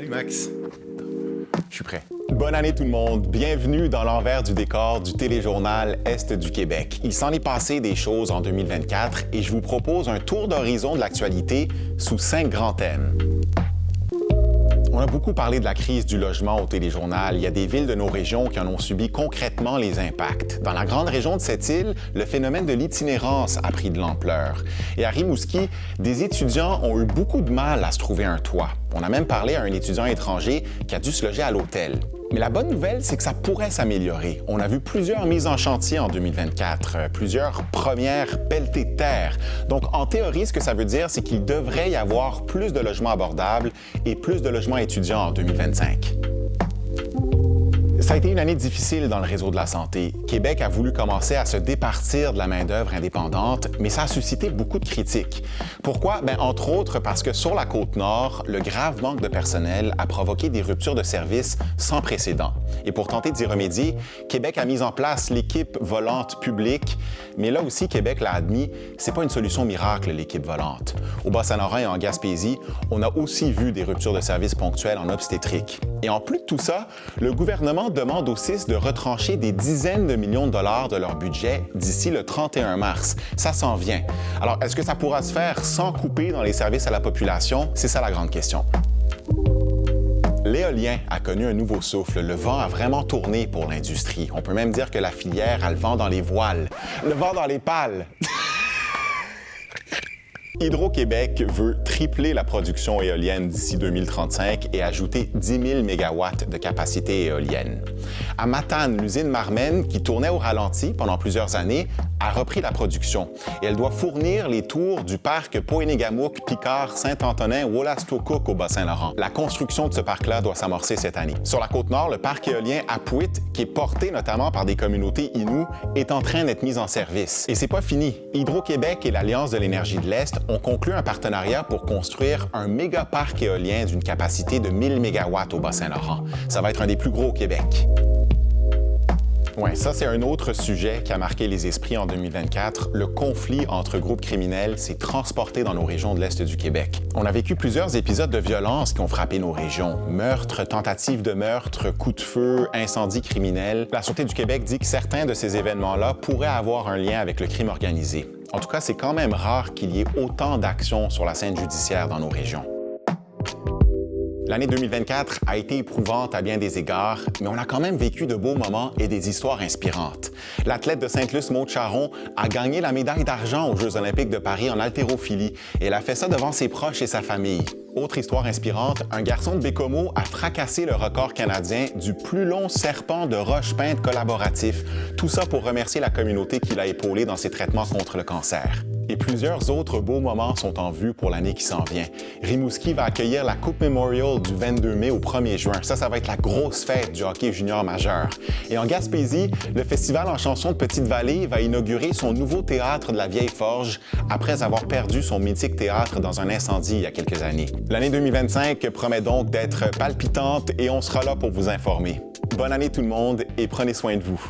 Salut Max. Je suis prêt. Bonne année tout le monde. Bienvenue dans l'envers du décor du téléjournal Est du Québec. Il s'en est passé des choses en 2024 et je vous propose un tour d'horizon de l'actualité sous 5 grands thèmes. On a beaucoup parlé de la crise du logement au téléjournal. Il y a des villes de nos régions qui en ont subi concrètement les impacts. Dans la grande région de cette île, le phénomène de l'itinérance a pris de l'ampleur. Et à Rimouski, des étudiants ont eu beaucoup de mal à se trouver un toit. On a même parlé à un étudiant étranger qui a dû se loger à l'hôtel. Mais la bonne nouvelle, c'est que ça pourrait s'améliorer. On a vu plusieurs mises en chantier en 2024, plusieurs premières pelletées de terre. Donc, en théorie, ce que ça veut dire, c'est qu'il devrait y avoir plus de logements abordables et plus de logements étudiants en 2025. Ça a été une année difficile dans le réseau de la santé. Québec a voulu commencer à se départir de la main-d'œuvre indépendante, mais ça a suscité beaucoup de critiques. Pourquoi? Entre autres parce que sur la Côte-Nord, le grave manque de personnel a provoqué des ruptures de services sans précédent. Et pour tenter d'y remédier, Québec a mis en place l'équipe volante publique, mais là aussi, Québec l'a admis, c'est pas une solution miracle, l'équipe volante. Au Bas-Saint-Laurent et en Gaspésie, on a aussi vu des ruptures de services ponctuelles en obstétrique. Et en plus de tout ça, le gouvernement demande aux CIS de retrancher des dizaines de millions de dollars de leur budget d'ici le 31 mars. Ça s'en vient. Alors, est-ce que ça pourra se faire sans couper dans les services à la population? C'est ça la grande question. L'éolien a connu un nouveau souffle. Le vent a vraiment tourné pour l'industrie. On peut même dire que la filière a le vent dans les voiles, le vent dans les pales. Hydro-Québec veut tripler la production éolienne d'ici 2035 et ajouter 10 000 mégawatts de capacité éolienne. À Matane, l'usine Marmen, qui tournait au ralenti pendant plusieurs années, a repris la production et elle doit fournir les tours du parc Poénégamouk, Picard, Saint-Antonin, Wolastoquk au Bas-Saint-Laurent. La construction de ce parc-là doit s'amorcer cette année. Sur la Côte-Nord, le parc éolien Apuit, qui est porté notamment par des communautés Innu, est en train d'être mis en service. Et c'est pas fini. Hydro-Québec et l'Alliance de l'énergie de l'Est ont conclu un partenariat pour construire un méga parc éolien d'une capacité de 1000 mégawatts au Bas-Saint-Laurent. Ça va être un des plus gros au Québec. Ouais, ça, c'est un autre sujet qui a marqué les esprits en 2024. Le conflit entre groupes criminels s'est transporté dans nos régions de l'Est du Québec. On a vécu plusieurs épisodes de violence qui ont frappé nos régions. Meurtres, tentatives de meurtre, coups de feu, incendies criminels. La Sûreté du Québec dit que certains de ces événements-là pourraient avoir un lien avec le crime organisé. En tout cas, c'est quand même rare qu'il y ait autant d'actions sur la scène judiciaire dans nos régions. L'année 2024 a été éprouvante à bien des égards, mais on a quand même vécu de beaux moments et des histoires inspirantes. L'athlète de Sainte-Luce, Maud Charon, a gagné la médaille d'argent aux Jeux olympiques de Paris en haltérophilie et elle a fait ça devant ses proches et sa famille. Autre histoire inspirante, un garçon de Bécomo a fracassé le record canadien du plus long serpent de roche peinte collaboratif. Tout ça pour remercier la communauté qui l'a épaulé dans ses traitements contre le cancer. Et plusieurs autres beaux moments sont en vue pour l'année qui s'en vient. Rimouski va accueillir la Coupe Memorial du 22 mai au 1er juin. Ça va être la grosse fête du hockey junior majeur. Et en Gaspésie, le festival en chansons de Petite-Vallée va inaugurer son nouveau théâtre de la Vieille Forge après avoir perdu son mythique théâtre dans un incendie il y a quelques années. L'année 2025 promet donc d'être palpitante et on sera là pour vous informer. Bonne année tout le monde et prenez soin de vous.